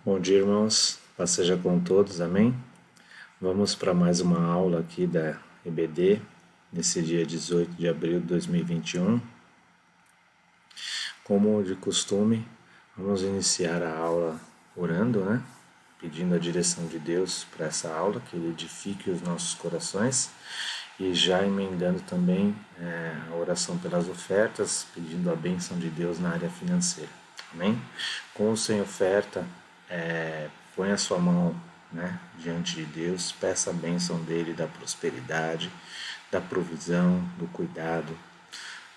Bom dia, irmãos. Paz seja com todos, amém? Vamos para mais uma aula aqui da EBD, nesse dia 18 de abril de 2021. Como de costume, vamos iniciar a aula orando, né? Pedindo a direção de Deus para essa aula, que Ele edifique os nossos corações, e já emendando também a oração pelas ofertas, pedindo a bênção de Deus na área financeira, amém? Com ou sem oferta, põe a sua mão, né, diante de Deus, peça a bênção dele da prosperidade, da provisão, do cuidado,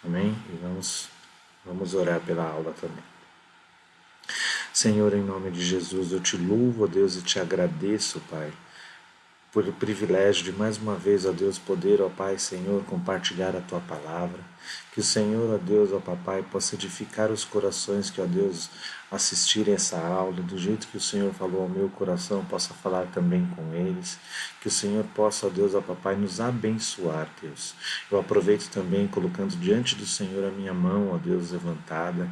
amém? E vamos orar pela aula também. Senhor, em nome de Jesus, eu te louvo, ó Deus, e te agradeço, Pai, por o privilégio de mais uma vez, ó Deus, poder, ó Pai, Senhor, compartilhar a Tua palavra. Que o Senhor, ó Deus, ó Papai, possa edificar os corações que, ó Deus, assistirem essa aula, do jeito que o Senhor falou ao meu coração, possa falar também com eles. Que o Senhor possa, ó Deus, ó Papai, nos abençoar, Deus. Eu aproveito também colocando diante do Senhor a minha mão, ó Deus, levantada,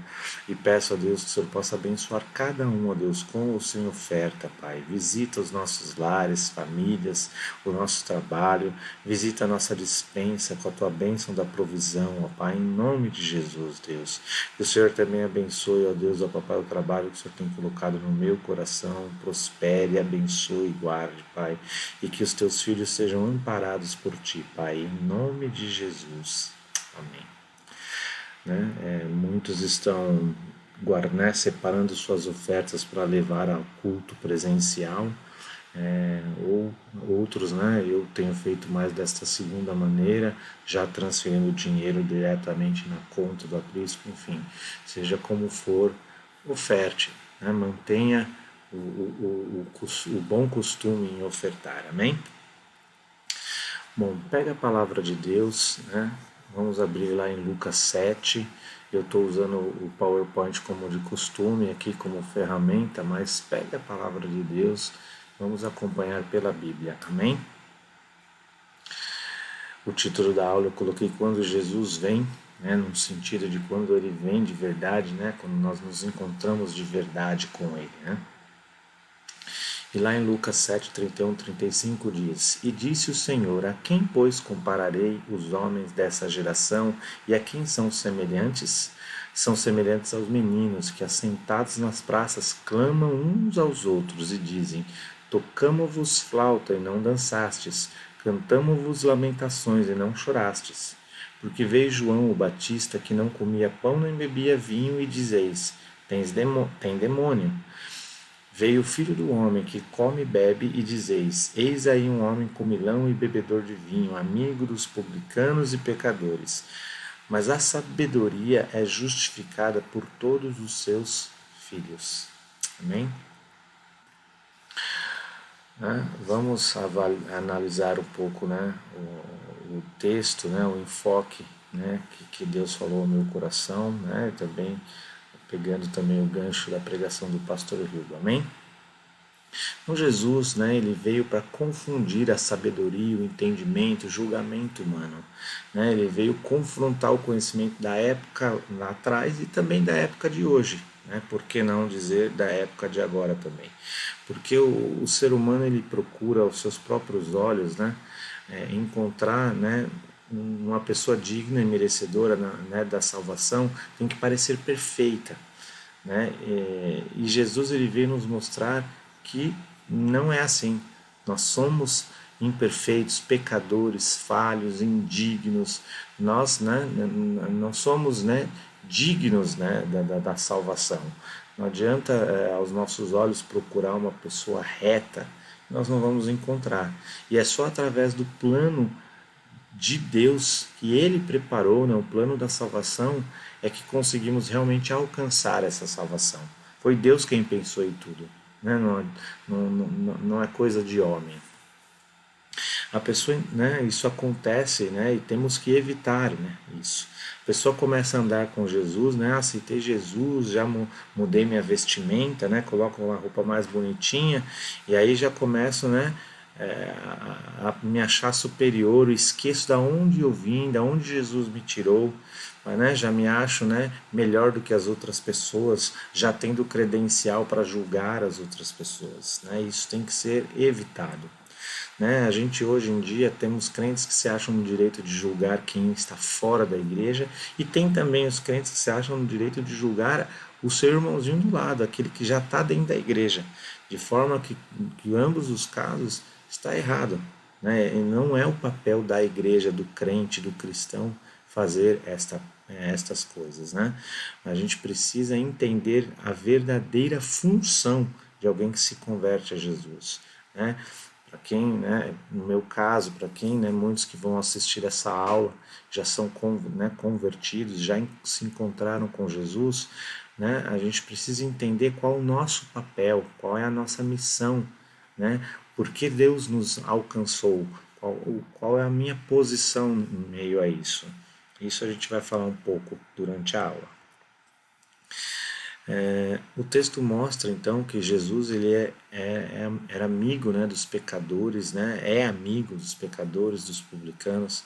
e peço, ó Deus, que o Senhor possa abençoar cada um, ó Deus, com o Senhor oferta, Pai. Visita os nossos lares, famílias, o nosso trabalho, visita a nossa despensa com a Tua bênção da provisão, ó Pai, em nome de Jesus, Deus. Que o Senhor também abençoe, ó Deus, ó Papai, o trabalho que o Senhor tem colocado no meu coração, prospere, abençoe e guarde, Pai, e que os Teus filhos sejam amparados por Ti, Pai, em nome de Jesus. Amém. Muitos estão separando suas ofertas para levar ao culto presencial, ou outros, eu tenho feito mais desta segunda maneira, já transferindo o dinheiro diretamente na conta do aprisco, enfim, seja como for, oferte, mantenha o bom costume em ofertar, amém? Bom, pega a palavra de Deus, vamos abrir lá em Lucas 7, eu estou usando o PowerPoint como de costume aqui, como ferramenta, mas pega a palavra de Deus, vamos acompanhar pela Bíblia, amém? O título da aula eu coloquei Quando Jesus Vem, no sentido de quando Ele vem de verdade, quando nós nos encontramos de verdade com Ele, E lá em Lucas 7, 31, 35 diz: E disse o Senhor, a quem, pois, compararei os homens dessa geração, e a quem são semelhantes? São semelhantes aos meninos que, assentados nas praças, clamam uns aos outros e dizem: Tocamo-vos flauta e não dançastes, cantamo-vos lamentações e não chorastes. Porque veio João o Batista, que não comia pão nem bebia vinho, e dizeis: tem demônio. Veio o Filho do Homem, que come e bebe, e dizeis: Eis aí um homem comilão e bebedor de vinho, amigo dos publicanos e pecadores. Mas a sabedoria é justificada por todos os seus filhos. Amém? Vamos analisar um pouco o texto, o enfoque que Deus falou ao meu coração, também pegando também o gancho da pregação do pastor Hildo, amém? Então Jesus, ele veio para confundir a sabedoria, o entendimento, o julgamento humano, Ele veio confrontar o conhecimento da época lá atrás e também da época de hoje, Por que não dizer da época de agora também? Porque o ser humano ele procura aos seus próprios olhos, encontrar, uma pessoa digna e merecedora da salvação tem que parecer perfeita, E Jesus ele veio nos mostrar que não é assim. Nós somos imperfeitos, pecadores, falhos, indignos. Nós não somos dignos da salvação. Não adianta aos nossos olhos procurar uma pessoa reta, nós não vamos encontrar. E é só através do plano de Deus que Ele preparou, o plano da salvação, é que conseguimos realmente alcançar essa salvação. Foi Deus quem pensou em tudo, não é coisa de homem. A pessoa, isso acontece, e temos que evitar, isso. A pessoa começa a andar com Jesus, aceitei Jesus, já mudei minha vestimenta, coloco uma roupa mais bonitinha, e aí já começo, a me achar superior, esqueço da onde eu vim, da onde Jesus me tirou, né, já me acho, né, melhor do que as outras pessoas, já tendo credencial para julgar as outras pessoas, né? Isso tem que ser evitado. Né? A gente hoje em dia temos crentes que se acham no direito de julgar quem está fora da igreja e tem também os crentes que se acham no direito de julgar o seu irmãozinho do lado, aquele que já está dentro da igreja, de forma que ambos os casos está errado. Né? E não é o papel da igreja, do crente, do cristão fazer estas coisas. Né? A gente precisa entender a verdadeira função de alguém que se converte a Jesus. Né? Para quem, né, no meu caso, para quem, né, muitos que vão assistir essa aula já são convertidos, já se encontraram com Jesus, né, a gente precisa entender qual o nosso papel, qual é a nossa missão, né, por que Deus nos alcançou, qual é a minha posição em meio a isso. Isso a gente vai falar um pouco durante a aula. O texto mostra então que Jesus ele era amigo, né, dos pecadores, né, é amigo dos pecadores, dos publicanos.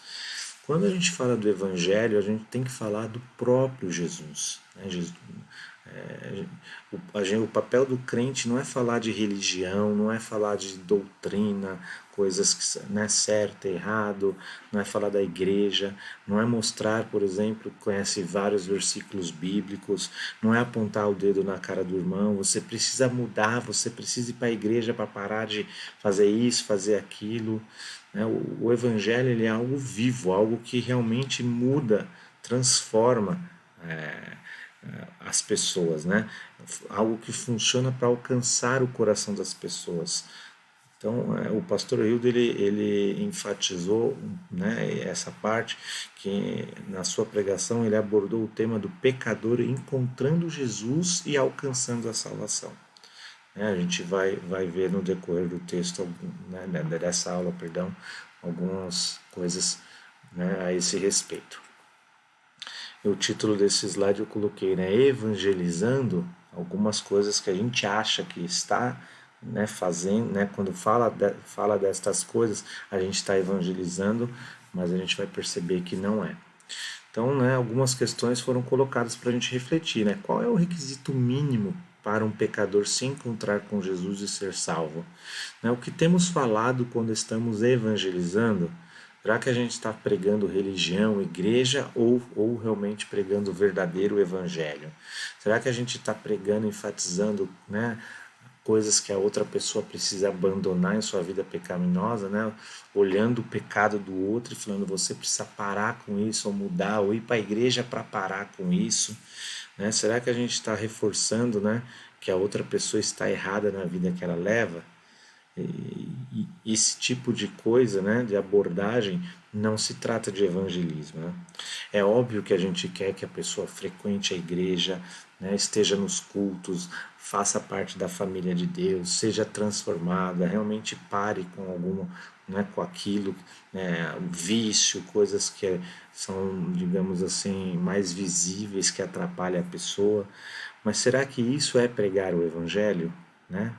Quando a gente fala do Evangelho, a gente tem que falar do próprio Jesus. Né? O papel do crente não é falar de religião, não é falar de doutrina, coisas que, né, certo, errado, não é falar da igreja, não é mostrar, por exemplo, conhece vários versículos bíblicos, não é apontar o dedo na cara do irmão, você precisa mudar, você precisa ir para a igreja para parar de fazer isso, fazer aquilo. Né? O evangelho ele é algo vivo, algo que realmente muda, transforma as pessoas, né? Algo que funciona para alcançar o coração das pessoas. Então, o pastor Hildo ele enfatizou, né, essa parte que na sua pregação ele abordou o tema do pecador encontrando Jesus e alcançando a salvação. A gente vai ver no decorrer do texto, né, dessa aula, perdão, algumas coisas, né, a esse respeito. O título desse slide eu coloquei, né, evangelizando algumas coisas que a gente acha que está, né, fazendo, né, quando fala destas coisas, a gente está evangelizando, mas a gente vai perceber que não é. Então, né, algumas questões foram colocadas para a gente refletir, né, qual é o requisito mínimo para um pecador se encontrar com Jesus e ser salvo? Né, o que temos falado quando estamos evangelizando? Será que a gente está pregando religião, igreja ou realmente pregando o verdadeiro evangelho? Será que a gente está pregando, enfatizando, né, coisas que a outra pessoa precisa abandonar em sua vida pecaminosa, né? Olhando o pecado do outro e falando você precisa parar com isso ou mudar ou ir para a igreja para parar com isso, né? Será que a gente está reforçando, né, que a outra pessoa está errada na vida que ela leva? E esse tipo de coisa, né, de abordagem, não se trata de evangelismo. Né? É óbvio que a gente quer que a pessoa frequente a igreja, né, esteja nos cultos, faça parte da família de Deus, seja transformada, realmente pare com alguma, né, com aquilo, né, vício, coisas que são, digamos assim, mais visíveis que atrapalham a pessoa. Mas será que isso é pregar o evangelho, né?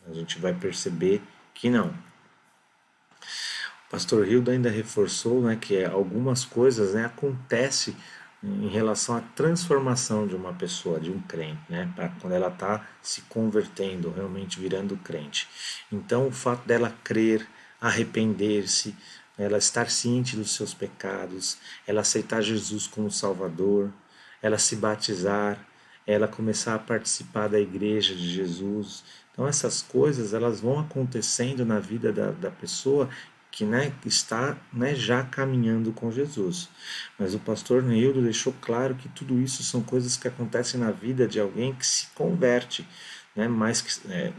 A gente vai perceber que não. O pastor Hildo ainda reforçou, né, que algumas coisas, né, acontecem em relação à transformação de uma pessoa, de um crente, né, quando ela está se convertendo, realmente virando crente. Então, o fato dela crer, arrepender-se, ela estar ciente dos seus pecados, ela aceitar Jesus como Salvador, ela se batizar, ela começar a participar da igreja de Jesus. Então essas coisas elas vão acontecendo na vida da pessoa que, né, está, né, já caminhando com Jesus. Mas o pastor Neildo deixou claro que tudo isso são coisas que acontecem na vida de alguém que se converte, né, mas que,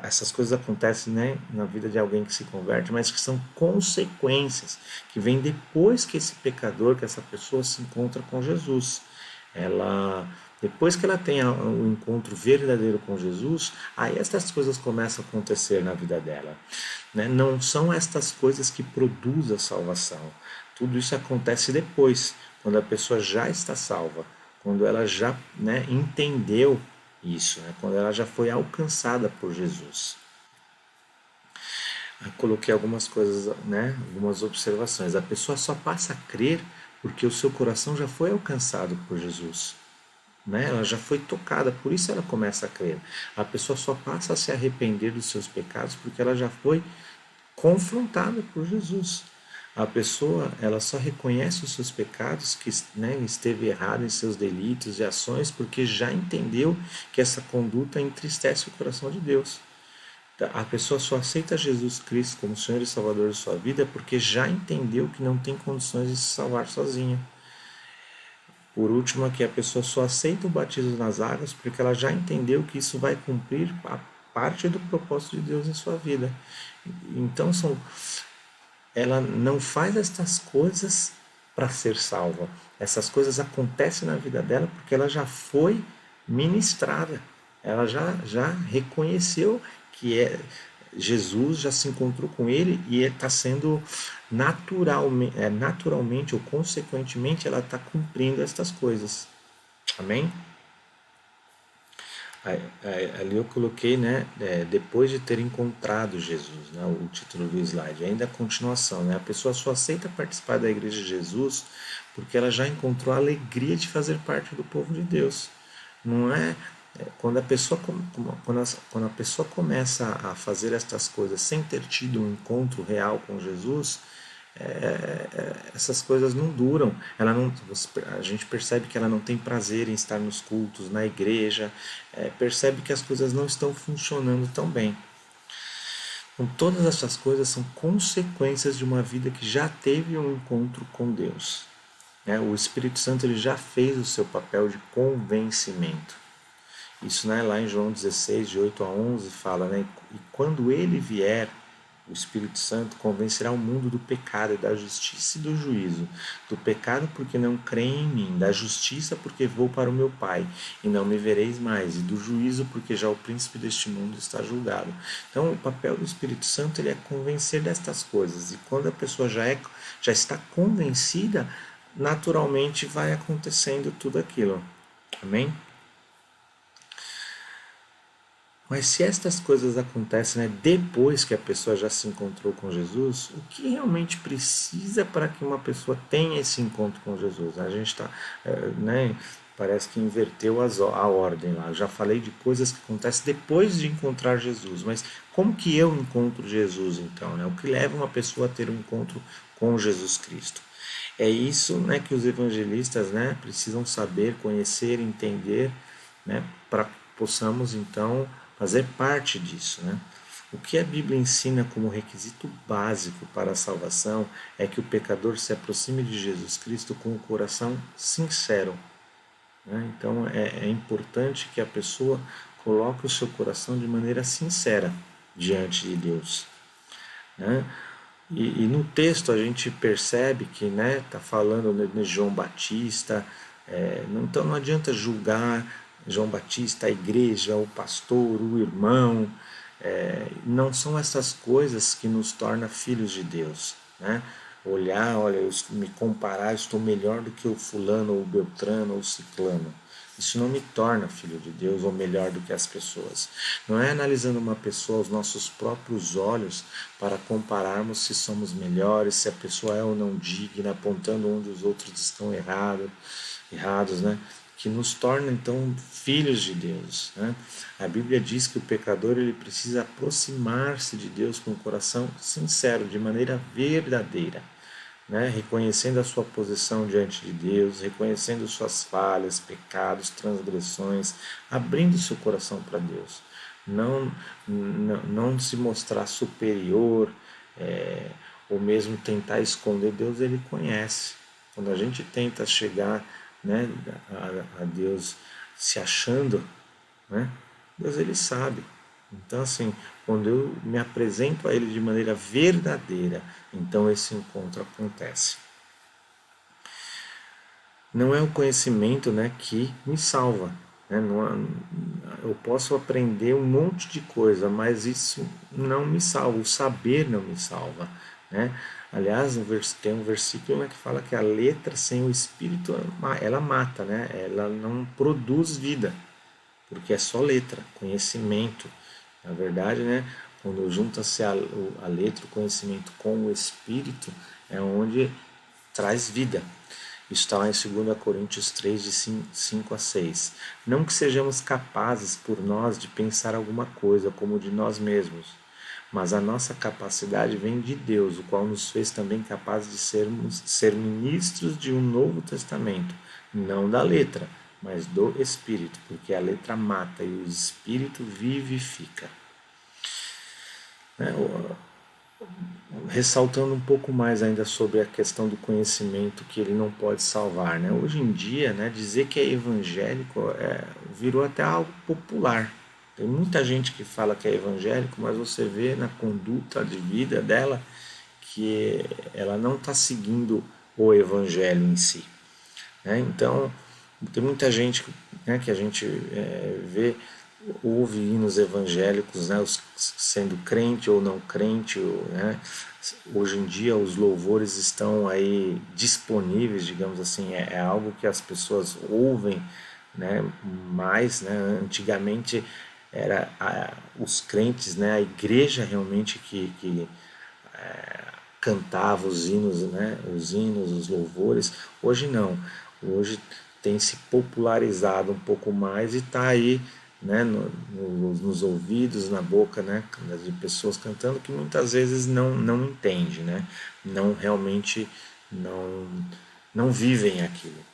essas coisas acontecem, né, na vida de alguém que se converte, mas que são consequências que vêm depois que esse pecador, que essa pessoa se encontra com Jesus. Depois que ela tenha o encontro verdadeiro com Jesus, aí estas coisas começam a acontecer na vida dela. Né? Não são estas coisas que produzem a salvação. Tudo isso acontece depois, quando a pessoa já está salva, quando ela já, né, entendeu isso, né? Quando ela já foi alcançada por Jesus. Eu coloquei algumas coisas, né, algumas observações. A pessoa só passa a crer porque o seu coração já foi alcançado por Jesus. Né? Ela já foi tocada, por isso ela começa a crer. A pessoa só passa a se arrepender dos seus pecados porque ela já foi confrontada por Jesus. A pessoa, ela só reconhece os seus pecados, que, né, esteve errado em seus delitos e ações, porque já entendeu que essa conduta entristece o coração de Deus. A pessoa só aceita Jesus Cristo como Senhor e Salvador de sua vida porque já entendeu que não tem condições de se salvar sozinha. Por último, aqui a pessoa só aceita o batismo nas águas porque ela já entendeu que isso vai cumprir a parte do propósito de Deus em sua vida. Então, ela não faz estas coisas para ser salva. Essas coisas acontecem na vida dela porque ela já foi ministrada. Ela já reconheceu que Jesus, já se encontrou com ele e está sendo naturalmente ou consequentemente ela está cumprindo estas coisas. Amém? Ali eu coloquei, né, depois de ter encontrado Jesus, né, o título do slide. Ainda a continuação, né, a pessoa só aceita participar da Igreja de Jesus porque ela já encontrou a alegria de fazer parte do povo de Deus. Não é quando a pessoa começa a fazer estas coisas sem ter tido um encontro real com Jesus, essas coisas não duram. A gente percebe que ela não tem prazer em estar nos cultos, na igreja, percebe que as coisas não estão funcionando tão bem. Então, todas essas coisas são consequências de uma vida que já teve um encontro com Deus. O Espírito Santo ele já fez o seu papel de convencimento. Isso, né, lá em João 16, de 8 a 11, fala, né, e quando ele vier, o Espírito Santo convencerá o mundo do pecado, da justiça e do juízo. Do pecado porque não creem em mim, da justiça porque vou para o meu Pai e não me vereis mais, e do juízo porque já o príncipe deste mundo está julgado. Então o papel do Espírito Santo ele é convencer destas coisas, e quando a pessoa já está convencida, naturalmente vai acontecendo tudo aquilo. Amém? Mas se estas coisas acontecem, né, depois que a pessoa já se encontrou com Jesus, o que realmente precisa para que uma pessoa tenha esse encontro com Jesus? A gente está, né, parece que inverteu a ordem lá. Eu já falei de coisas que acontecem depois de encontrar Jesus, mas como que eu encontro Jesus então? Né? O que leva uma pessoa a ter um encontro com Jesus Cristo? É isso, né, que os evangelistas, né, precisam saber, conhecer, entender, né, para que possamos então fazer parte disso. Né? O que a Bíblia ensina como requisito básico para a salvação é que o pecador se aproxime de Jesus Cristo com o coração sincero. Né? Então é importante que a pessoa coloque o seu coração de maneira sincera diante de Deus. Né? E no texto a gente percebe que está falando de João Batista, então não adianta julgar João Batista, a igreja, o pastor, o irmão. Não são essas coisas que nos tornam filhos de Deus. Né? Olhar, olha, me comparar, estou melhor do que o fulano, ou o beltrano, ou o ciclano. Isso não me torna filho de Deus ou melhor do que as pessoas. Não é analisando uma pessoa aos nossos próprios olhos para compararmos se somos melhores, se a pessoa é ou não digna, apontando onde os outros estão errados, né? Que nos torna então filhos de Deus. Né? A Bíblia diz que o pecador ele precisa aproximar-se de Deus com o coração sincero, de maneira verdadeira. Né? Reconhecendo a sua posição diante de Deus, reconhecendo suas falhas, pecados, transgressões, abrindo seu coração para Deus. Não se mostrar superior, ou mesmo tentar esconder Deus, ele conhece. Quando a gente tenta chegar, né, a Deus se achando, né, Deus ele sabe. Então, assim, quando eu me apresento a Ele de maneira verdadeira, então esse encontro acontece. Não é o conhecimento, né, que me salva. Né? Eu posso aprender um monte de coisa, mas isso não me salva. O saber não me salva. Né? Aliás, tem um versículo, né, que fala que a letra sem o Espírito, ela mata, né? Ela não produz vida, porque é só letra, conhecimento. Na verdade, né, quando junta-se a letra, o conhecimento com o Espírito, é onde traz vida. Isso está lá em 2 Coríntios 3, de 5 a 6. Não que sejamos capazes por nós de pensar alguma coisa como de nós mesmos, mas a nossa capacidade vem de Deus, o qual nos fez também capazes de ser ministros de um novo testamento, não da letra, mas do Espírito, porque a letra mata e o Espírito vivifica. Ressaltando um pouco mais ainda sobre a questão do conhecimento que ele não pode salvar. Hoje em dia, dizer que é evangélico virou até algo popular. Tem muita gente que fala que é evangélico, mas você vê na conduta de vida dela que ela não está seguindo o evangelho em si. Então, tem muita gente que a gente vê, ouve hinos evangélicos, sendo crente ou não crente. Hoje em dia os louvores estão aí disponíveis, digamos assim, é algo que as pessoas ouvem mais. Antigamente era os crentes, a igreja realmente que cantava os hinos, os louvores. Hoje não, hoje tem se popularizado um pouco mais e está aí nos ouvidos, na boca de pessoas cantando, que muitas vezes não entende, não realmente não vivem aquilo.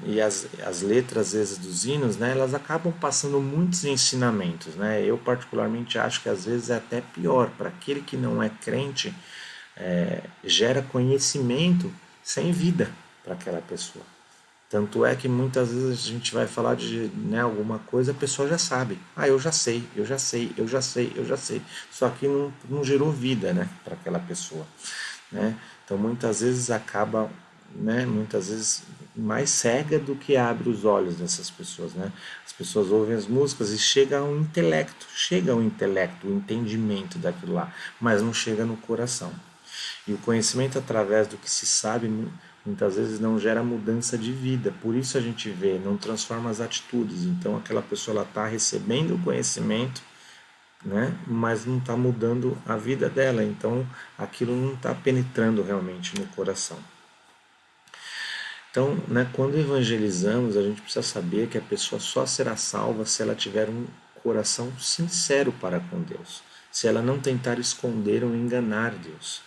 E as letras, às vezes, dos hinos, elas acabam passando muitos ensinamentos. Eu particularmente acho que às vezes é até pior, para aquele que não é crente, gera conhecimento sem vida para aquela pessoa. Tanto é que muitas vezes a gente vai falar de alguma coisa, a pessoa já sabe. Eu já sei. Só que não gerou vida para aquela pessoa. Então muitas vezes acaba, muitas vezes mais cega do que abre os olhos dessas pessoas. As pessoas ouvem as músicas e chega ao intelecto, o entendimento daquilo lá, mas não chega no coração. E o conhecimento através do que se sabe muitas vezes não gera mudança de vida. Por isso a gente vê, não transforma as atitudes. Então aquela pessoa está recebendo o conhecimento, mas não está mudando a vida dela. Então aquilo não está penetrando realmente no coração. Então, quando evangelizamos, a gente precisa saber que a pessoa só será salva se ela tiver um coração sincero para com Deus. Se ela não tentar esconder ou enganar Deus.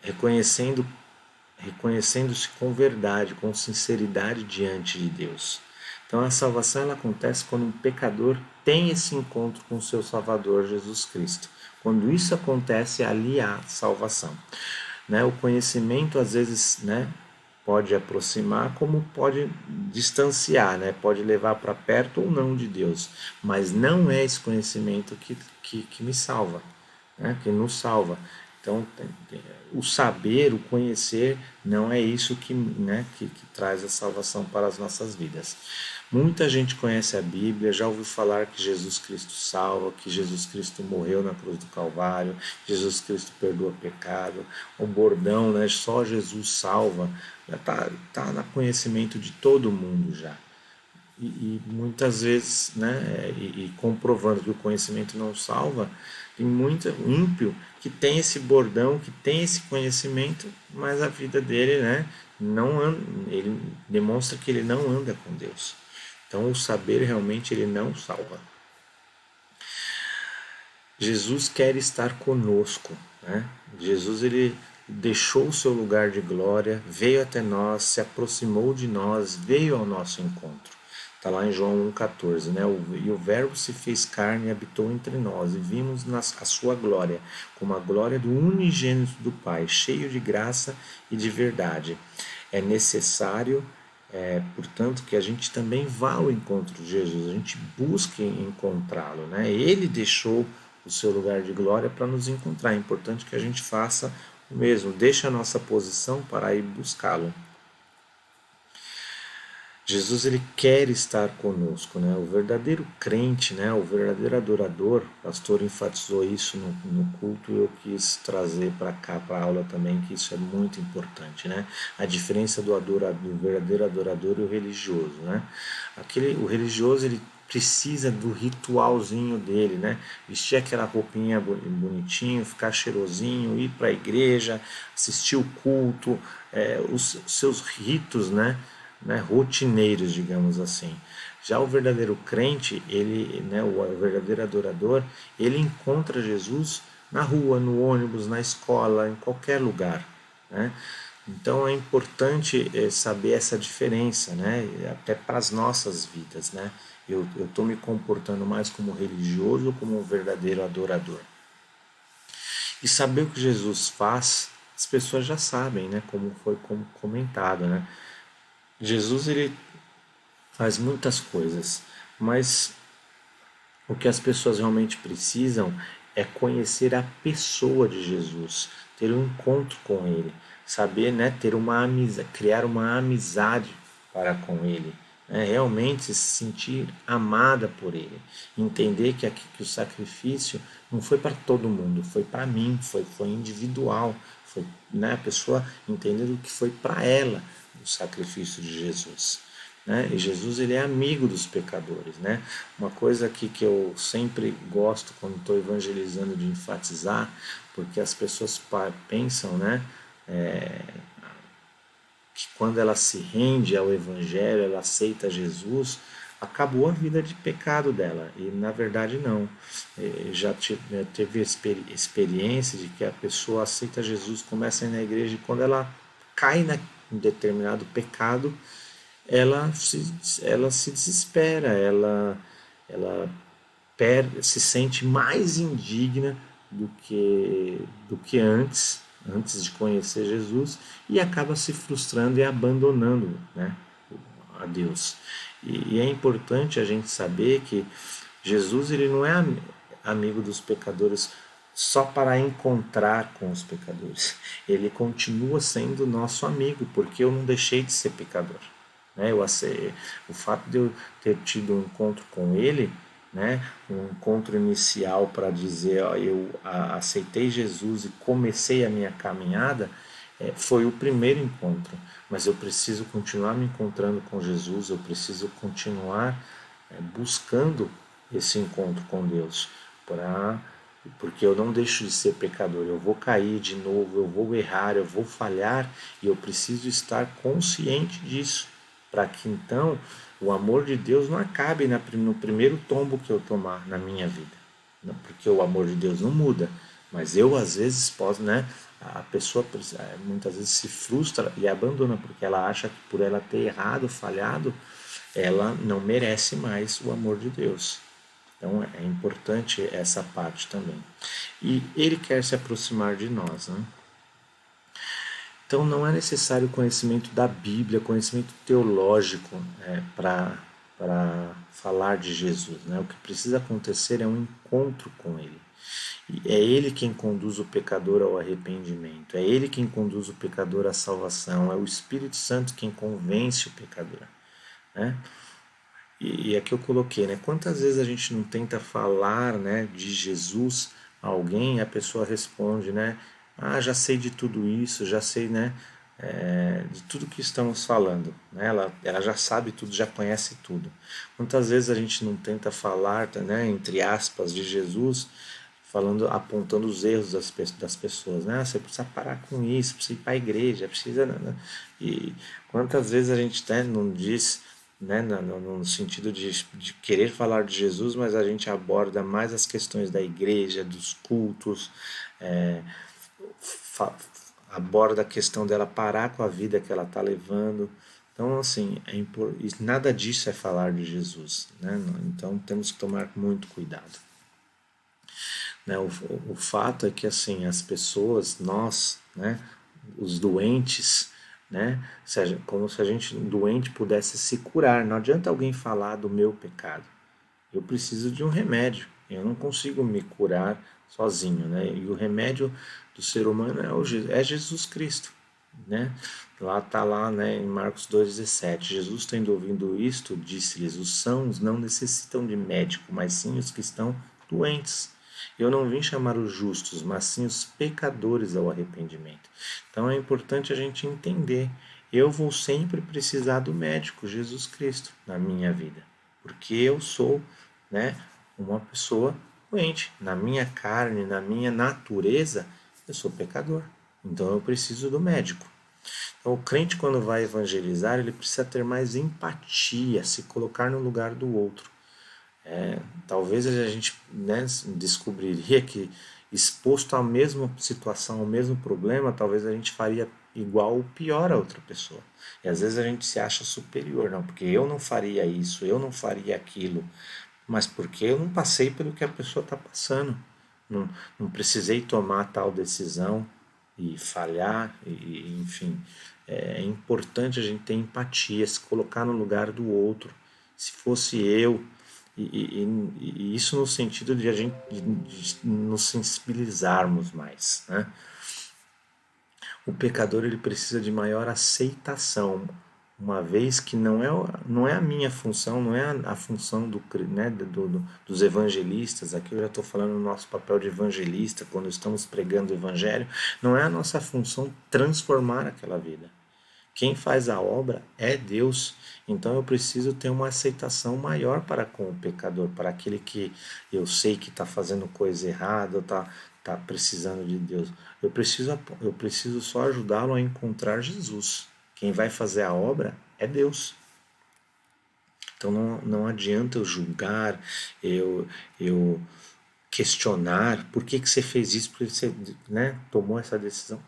Reconhecendo-se com verdade, com sinceridade diante de Deus. Então a salvação ela acontece quando um pecador tem esse encontro com o seu Salvador Jesus Cristo. Quando isso acontece, ali há salvação. O conhecimento às vezes pode aproximar, como pode distanciar, pode levar para perto ou não de Deus, mas não é esse conhecimento que me salva, que nos salva. Então, o saber, o conhecer, não é isso que traz a salvação para as nossas vidas. Muita gente conhece a Bíblia, já ouviu falar que Jesus Cristo salva, que Jesus Cristo morreu na cruz do Calvário, Jesus Cristo perdoa pecado, o bordão, só Jesus salva, já está no conhecimento de todo mundo já. E muitas vezes, e comprovando que o conhecimento não salva, tem muito ímpio que tem esse bordão, que tem esse conhecimento, mas a vida dele não anda, ele demonstra que ele não anda com Deus. Então o saber realmente ele não salva. Jesus quer estar conosco. Jesus ele deixou o seu lugar de glória, veio até nós, se aproximou de nós, veio ao nosso encontro. Está lá em João 1,14, E o verbo se fez carne e habitou entre nós, e vimos a sua glória, como a glória do unigênito do Pai, cheio de graça e de verdade. É necessário, portanto, que a gente também vá ao encontro de Jesus, a gente busque encontrá-lo. Ele deixou o seu lugar de glória para nos encontrar. É importante que a gente faça o mesmo, deixe a nossa posição para ir buscá-lo. Jesus ele quer estar conosco, O verdadeiro crente, o verdadeiro adorador, o pastor enfatizou isso no culto e eu quis trazer para cá, para a aula também, que isso é muito importante, A diferença do verdadeiro adorador e o religioso, O religioso ele precisa do ritualzinho dele, né? Vestir aquela roupinha bonitinho, ficar cheirosinho, ir para a igreja, assistir o culto, os seus ritos, né, rotineiros, digamos assim. Já o verdadeiro crente, ele, né, o verdadeiro adorador, ele encontra Jesus na rua, no ônibus, na escola, em qualquer lugar, né? Então é importante saber essa diferença, né? Até para as nossas vidas, né? Eu estou me comportando mais como religioso ou como um verdadeiro adorador? E saber o que Jesus faz, as pessoas já sabem, né? Como foi comentado, né? Jesus, ele faz muitas coisas, mas o que as pessoas realmente precisam é conhecer a pessoa de Jesus, ter um encontro com ele, saber, né, ter uma amizade, criar uma amizade para com ele, né, realmente se sentir amada por ele, entender que o sacrifício não foi para todo mundo, foi para mim, foi individual, foi, né, a pessoa entendendo que foi para ela o sacrifício de Jesus. Né? E Jesus, ele é amigo dos pecadores, né? Uma coisa que eu sempre gosto quando estou evangelizando de enfatizar, porque as pessoas pensam, né, que quando ela se rende ao evangelho, ela aceita Jesus, acabou a vida de pecado dela. E na verdade não. Teve experiência de que a pessoa aceita Jesus, começa a ir na igreja, e quando ela cai em determinado pecado, ela se desespera, ela se sente mais indigna do que antes de conhecer Jesus, e acaba se frustrando e abandonando, né, a Deus. E é importante a gente saber que Jesus, ele não é amigo dos pecadores só para encontrar com os pecadores. Ele continua sendo nosso amigo, porque eu não deixei de ser pecador. Né? O fato de eu ter tido um encontro com ele, né, um encontro inicial para dizer, ó, eu aceitei Jesus e comecei a minha caminhada, foi o primeiro encontro, mas eu preciso continuar me encontrando com Jesus, eu preciso continuar buscando esse encontro com Deus, porque eu não deixo de ser pecador, eu vou cair de novo, eu vou errar, eu vou falhar, e eu preciso estar consciente disso, para que então o amor de Deus não acabe no primeiro tombo que eu tomar na minha vida. Porque o amor de Deus não muda, mas eu às vezes posso, né? A pessoa muitas vezes se frustra e abandona, porque ela acha que por ela ter errado, falhado, ela não merece mais o amor de Deus. Então é importante essa parte também. E ele quer se aproximar de nós, né? Então não é necessário conhecimento da Bíblia, conhecimento teológico para falar de Jesus. Né? O que precisa acontecer é um encontro com Ele. E é Ele quem conduz o pecador ao arrependimento, é Ele quem conduz o pecador à salvação, é o Espírito Santo quem convence o pecador. Né? E aqui eu coloquei, né? Quantas vezes a gente não tenta falar, né, de Jesus a alguém, e a pessoa responde, né? Ah, já sei de tudo isso, já sei, né, de tudo que estamos falando. Né? Ela já sabe tudo, já conhece tudo. Quantas vezes a gente não tenta falar, né, entre aspas, de Jesus, falando, apontando os erros das pessoas, né? Você precisa parar com isso, precisa ir para a igreja, precisa, né? E quantas vezes a gente até não diz, né, no sentido de querer falar de Jesus, mas a gente aborda mais as questões da igreja, dos cultos, aborda a questão dela parar com a vida que ela está levando. Então, assim, nada disso é falar de Jesus, né? Então, temos que tomar muito cuidado. Né? O fato é que, assim, as pessoas, nós, né, os doentes, né, como se a gente doente pudesse se curar. Não adianta alguém falar do meu pecado. Eu preciso de um remédio. Eu não consigo me curar sozinho, né? E o remédio do ser humano é Jesus Cristo, né? Lá está lá, né, em Marcos 2,17. Jesus, tendo ouvido isto, disse-lhes: os sãos não necessitam de médico, mas sim os que estão doentes. Eu não vim chamar os justos, mas sim os pecadores ao arrependimento. Então é importante a gente entender. Eu vou sempre precisar do médico, Jesus Cristo, na minha vida. porque eu sou, né, uma pessoa doente. Na minha carne, na minha natureza, eu sou pecador. Então eu preciso do médico. Então, o crente, quando vai evangelizar, ele precisa ter mais empatia, se colocar no lugar do outro. Talvez a gente, né, descobriria que, exposto à mesma situação, ao mesmo problema, talvez a gente faria igual ou pior a outra pessoa. E às vezes a gente se acha superior, não, porque eu não faria isso, eu não faria aquilo, mas porque eu não passei pelo que a pessoa está passando. Não, não precisei tomar tal decisão e falhar, enfim. É importante a gente ter empatia, se colocar no lugar do outro. Se fosse eu, e isso no sentido de a gente de nos sensibilizarmos mais, né? O pecador ele precisa de maior aceitação, uma vez que não é a minha função, não é a função né, dos evangelistas. Aqui eu já estou falando no nosso papel de evangelista, quando estamos pregando o evangelho, não é a nossa função transformar aquela vida. Quem faz a obra é Deus. Então eu preciso ter uma aceitação maior para com o pecador, para aquele que eu sei que está fazendo coisa errada, está precisando de Deus. Eu preciso só ajudá-lo a encontrar Jesus. Quem vai fazer a obra é Deus. Então não adianta eu julgar, eu questionar por que você fez isso, por que você, né, tomou essa decisão.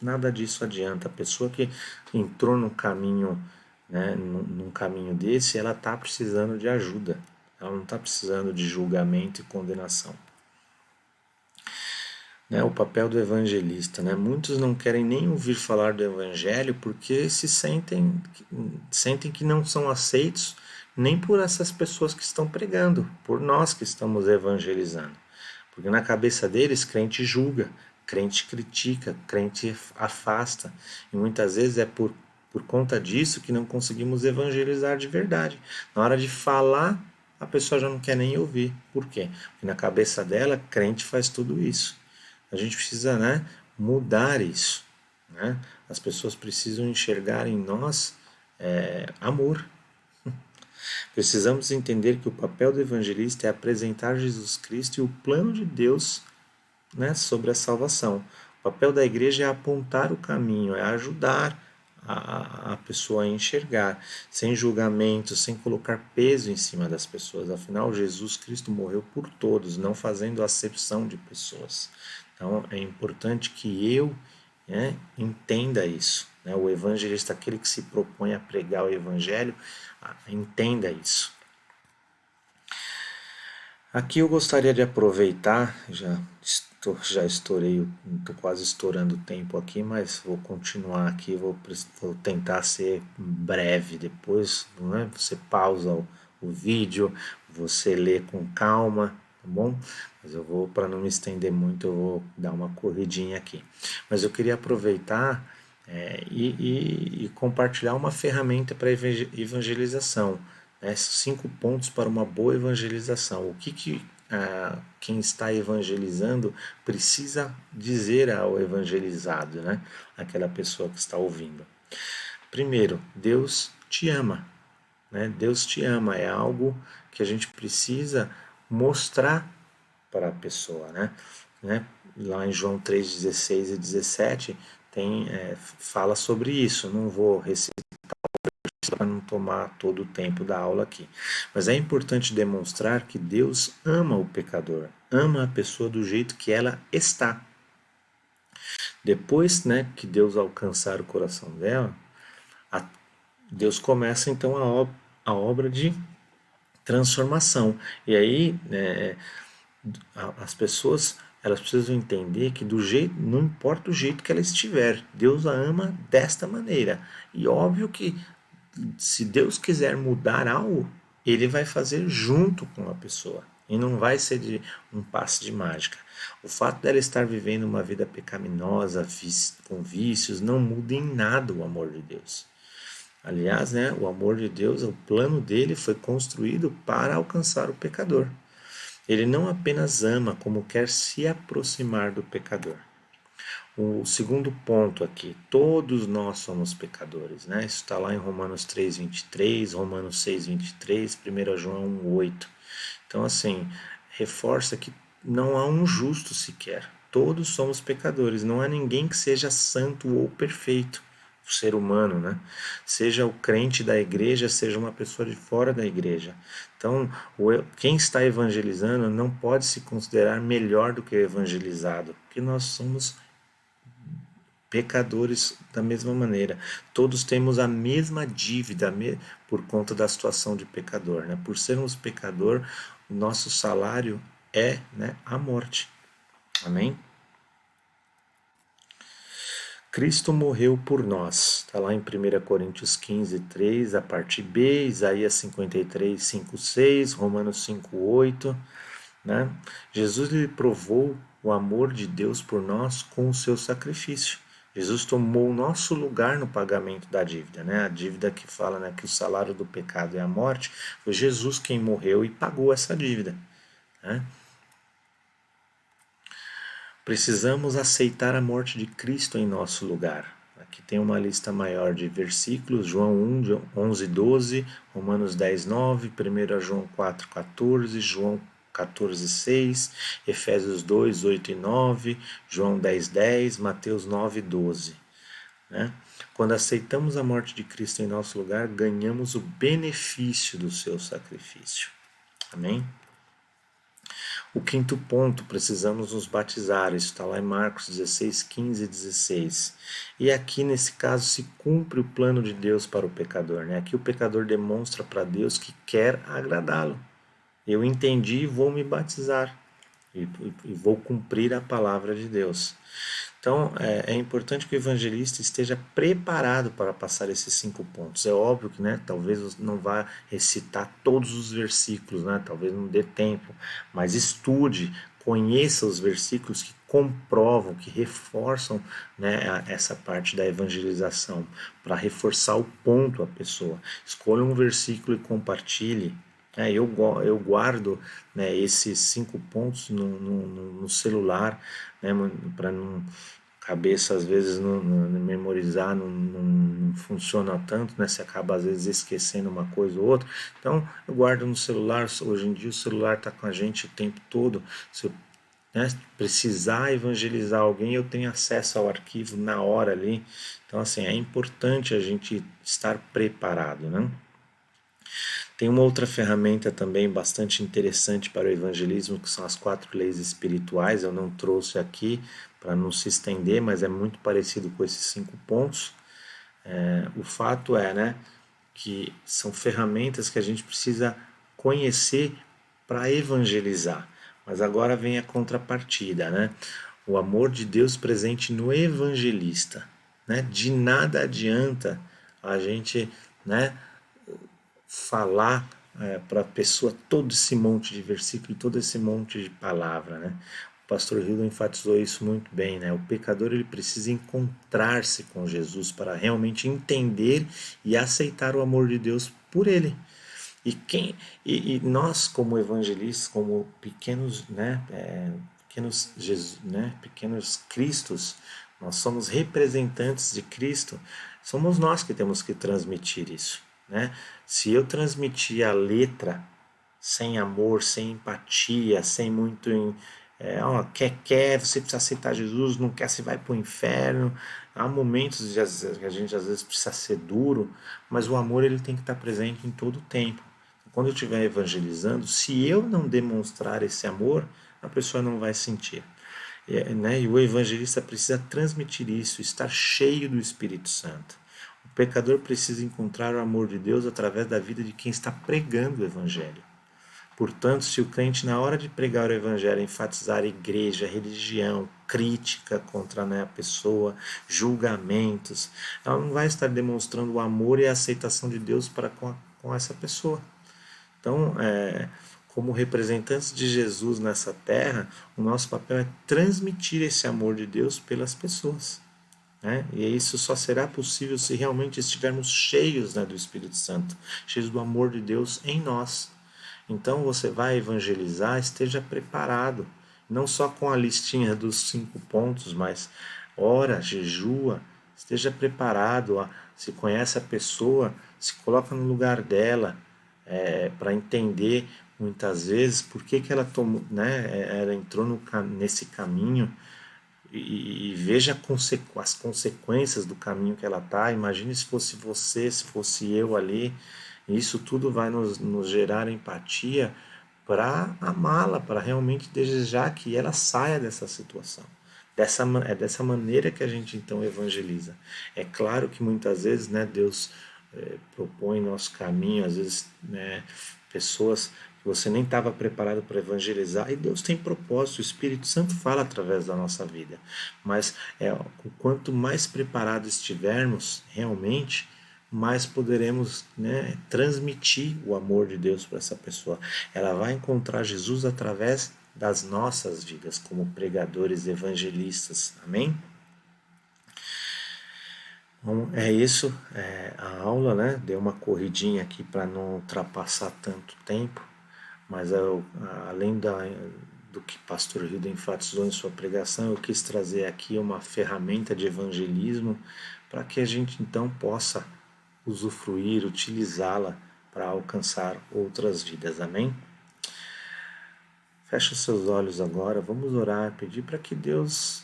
Nada disso adianta. A pessoa que entrou no caminho, né, num caminho desse, ela está precisando de ajuda. Ela não está precisando de julgamento e condenação. Né, o papel do evangelista. Né? Muitos não querem nem ouvir falar do evangelho porque se sentem que não são aceitos nem por essas pessoas que estão pregando, por nós que estamos evangelizando. Porque na cabeça deles, crente julga, crente critica, crente afasta. E muitas vezes é por conta disso que não conseguimos evangelizar de verdade. Na hora de falar, a pessoa já não quer nem ouvir. Por quê? Porque na cabeça dela, crente faz tudo isso. A gente precisa, né, mudar isso. Né? As pessoas precisam enxergar em nós amor. Precisamos entender que o papel do evangelista é apresentar Jesus Cristo e o plano de Deus, né, sobre a salvação. O papel da igreja é apontar o caminho, é ajudar a pessoa a enxergar, sem julgamento, sem colocar peso em cima das pessoas. Afinal, Jesus Cristo morreu por todos, não fazendo acepção de pessoas. Então, é importante que eu, né, entenda isso. Né? O evangelista, aquele que se propõe a pregar o evangelho, entenda isso. Aqui eu gostaria de aproveitar, já estourei, estou quase estourando o tempo aqui, mas vou continuar aqui, vou tentar ser breve depois, não é? Você pausa o vídeo, você lê com calma, tá bom? Mas eu vou, para não me estender muito, eu vou dar uma corridinha aqui. Mas eu queria aproveitar e compartilhar uma ferramenta para evangelização. 5 pontos para uma boa evangelização. O que quem está evangelizando precisa dizer ao evangelizado, né? Aquela pessoa que está ouvindo. Primeiro, Deus te ama. Né? Deus te ama, é algo que a gente precisa mostrar para a pessoa. Né? Lá em João 3,16 e 17 fala sobre isso. Não vou recitar para não tomar todo o tempo da aula aqui. Mas é importante demonstrar que Deus ama o pecador, ama a pessoa do jeito que ela está. Depois, né, que Deus alcançar o coração dela, Deus começa então a obra de transformação. E aí as pessoas elas precisam entender que não importa o jeito que ela estiver, Deus a ama desta maneira. E óbvio que se Deus quiser mudar algo, Ele vai fazer junto com a pessoa. E não vai ser de um passe de mágica. O fato dela estar vivendo uma vida pecaminosa, com vícios, não muda em nada o amor de Deus. Aliás, né, o amor de Deus, o plano dele foi construído para alcançar o pecador. Ele não apenas ama, como quer se aproximar do pecador. O segundo ponto aqui, todos nós somos pecadores, né? Isso está lá em Romanos 3:23, Romanos 6:23, 1 João 1:8. Então, assim, reforça que não há um justo sequer. Todos somos pecadores, não há ninguém que seja santo ou perfeito, o ser humano, né? Seja o crente da igreja, seja uma pessoa de fora da igreja. Então, quem está evangelizando não pode se considerar melhor do que o evangelizado, porque nós somos pecadores da mesma maneira. Todos temos a mesma dívida por conta da situação de pecador, né? Por sermos pecador, o nosso salário é, né, a morte. Amém? Cristo morreu por nós. Está lá em 1 Coríntios 15:3, a parte B, Isaías 53:5-6, Romanos 5:8. Né? Jesus lhe provou o amor de Deus por nós com o seu sacrifício. Jesus tomou o nosso lugar no pagamento da dívida, né? A dívida que fala, né, que o salário do pecado é a morte. Foi Jesus quem morreu e pagou essa dívida, né? Precisamos aceitar a morte de Cristo em nosso lugar. Aqui tem uma lista maior de versículos: João 1, 11:12, Romanos 10:9, 1 João 4:14, João 14:6, Efésios 2:8-9, João 10:10, Mateus 9:12. Né? Quando aceitamos a morte de Cristo em nosso lugar, ganhamos o benefício do seu sacrifício. Amém? O quinto ponto, precisamos nos batizar. Isso está lá em Marcos 16, 15 e 16. E aqui, nesse caso, se cumpre o plano de Deus para o pecador. Né? Aqui o pecador demonstra para Deus que quer agradá-lo. Eu entendi e vou me batizar. E vou cumprir a palavra de Deus. Então, é importante que o evangelista esteja preparado para passar esses 5 pontos. É óbvio que, né, talvez não vá recitar todos os versículos, né, talvez não dê tempo, mas estude, conheça os versículos que comprovam, que reforçam, né, essa parte da evangelização, para reforçar o ponto à pessoa. Escolha um versículo e compartilhe. Eu guardo, né, esses 5 pontos no celular, né, para não cabeça às vezes não memorizar não funciona tanto, né? Você acaba às vezes esquecendo uma coisa ou outra. Então eu guardo no celular. Hoje em dia o celular está com a gente o tempo todo. Se eu, né, precisar evangelizar alguém, eu tenho acesso ao arquivo na hora ali. Então assim, é importante a gente estar preparado, né? Tem uma outra ferramenta também bastante interessante para o evangelismo, que são as 4 leis espirituais. Eu não trouxe aqui para não se estender, mas é muito parecido com esses 5 pontos. O fato é, né, que são ferramentas que a gente precisa conhecer para evangelizar. Mas agora vem a contrapartida, né? O amor de Deus presente no evangelista, né? De nada adianta a gente, né, falar para a pessoa todo esse monte de versículo, todo esse monte de palavra, né? O pastor Hildo enfatizou isso muito bem, né? O pecador ele precisa encontrar-se com Jesus para realmente entender e aceitar o amor de Deus por ele. E nós como evangelistas, como pequenos, né, pequenos Jesus, né, pequenos Cristos, nós somos representantes de Cristo. Somos nós que temos que transmitir isso. Né? Se eu transmitir a letra sem amor, sem empatia, sem muito quer, você precisa aceitar Jesus, não quer, você vai para o inferno. Há momentos que a gente às vezes precisa ser duro, mas o amor ele tem que estar presente em todo o tempo. Quando eu estiver evangelizando, se eu não demonstrar esse amor, a pessoa não vai sentir. Né? E o evangelista precisa transmitir isso, estar cheio do Espírito Santo. O pecador precisa encontrar o amor de Deus através da vida de quem está pregando o Evangelho. Portanto, se o crente, na hora de pregar o Evangelho, enfatizar a igreja, a religião, crítica contra, né, a pessoa, julgamentos, ela não vai estar demonstrando o amor e a aceitação de Deus para com essa pessoa. Então, como representantes de Jesus nessa terra, o nosso papel é transmitir esse amor de Deus pelas pessoas. Né? E isso só será possível se realmente estivermos cheios, né, do Espírito Santo, cheios do amor de Deus em nós. Então você vai evangelizar, esteja preparado, não só com a listinha dos 5 pontos, mas ora, jejua, esteja preparado, se conhece a pessoa, se coloca no lugar dela, para entender muitas vezes por que, que ela tomou, né, ela entrou nesse caminho e veja as consequências do caminho que ela está. Imagine se fosse você, se fosse eu ali. Isso tudo vai nos gerar empatia para amá-la, para realmente desejar que ela saia dessa situação. É dessa maneira que a gente então evangeliza. É claro que muitas vezes, né, Deus propõe nosso caminho, às vezes, né, pessoas que você nem estava preparado para evangelizar, e Deus tem propósito, o Espírito Santo fala através da nossa vida. Mas quanto mais preparados estivermos realmente, mais poderemos, né, transmitir o amor de Deus para essa pessoa. Ela vai encontrar Jesus através das nossas vidas como pregadores evangelistas. Amém? Bom, é isso, a aula, né? Deu uma corridinha aqui para não ultrapassar tanto tempo, mas além do que Pastor Hilda enfatizou em sua pregação, eu quis trazer aqui uma ferramenta de evangelismo para que a gente então possa usufruir, utilizá-la para alcançar outras vidas. Amém? Feche os seus olhos agora, vamos orar, pedir para que Deus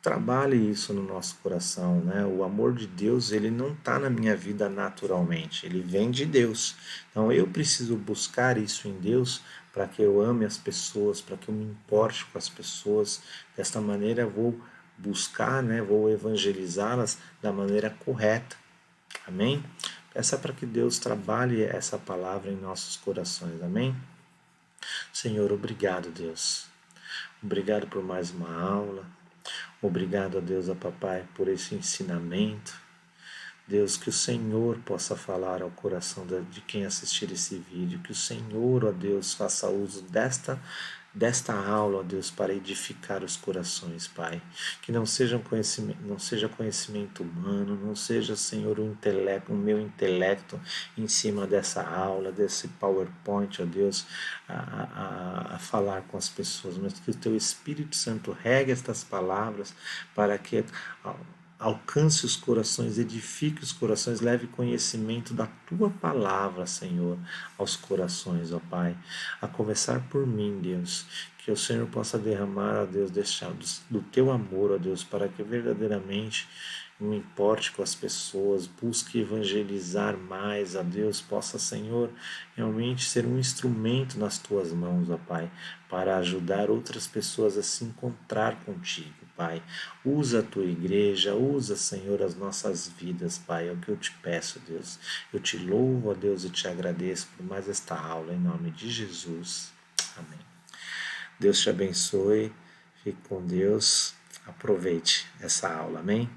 trabalhe isso no nosso coração, né? O amor de Deus, ele não está na minha vida naturalmente, ele vem de Deus. Então eu preciso buscar isso em Deus para que eu ame as pessoas, para que eu me importe com as pessoas. Desta maneira eu vou buscar, né? Vou evangelizá-las da maneira correta. Amém? Peça para que Deus trabalhe essa palavra em nossos corações. Amém? Senhor, obrigado, Deus. Obrigado por mais uma aula. Obrigado a Deus, a Papai, por esse ensinamento. Deus, que o Senhor possa falar ao coração de quem assistir esse vídeo. Que o Senhor, ó Deus, faça uso desta aula, ó Deus, para edificar os corações, Pai. Que não seja conhecimento humano, não seja, Senhor, o meu intelecto em cima dessa aula, desse PowerPoint, ó Deus, a falar com as pessoas, mas que o Teu Espírito Santo regue estas palavras para que alcance os corações, edifique os corações, leve conhecimento da Tua palavra, Senhor, aos corações, ó Pai. A começar por mim, Deus, que o Senhor possa derramar, ó Deus, do Teu amor, ó Deus, para que verdadeiramente me importe com as pessoas, busque evangelizar mais, ó Deus, possa, Senhor, realmente ser um instrumento nas Tuas mãos, ó Pai, para ajudar outras pessoas a se encontrar contigo, Pai. Usa a Tua igreja, usa, Senhor, as nossas vidas, Pai, é o que eu te peço, Deus. Eu te louvo, ó Deus, e te agradeço por mais esta aula, em nome de Jesus. Amém. Deus te abençoe, fique com Deus, aproveite essa aula, amém?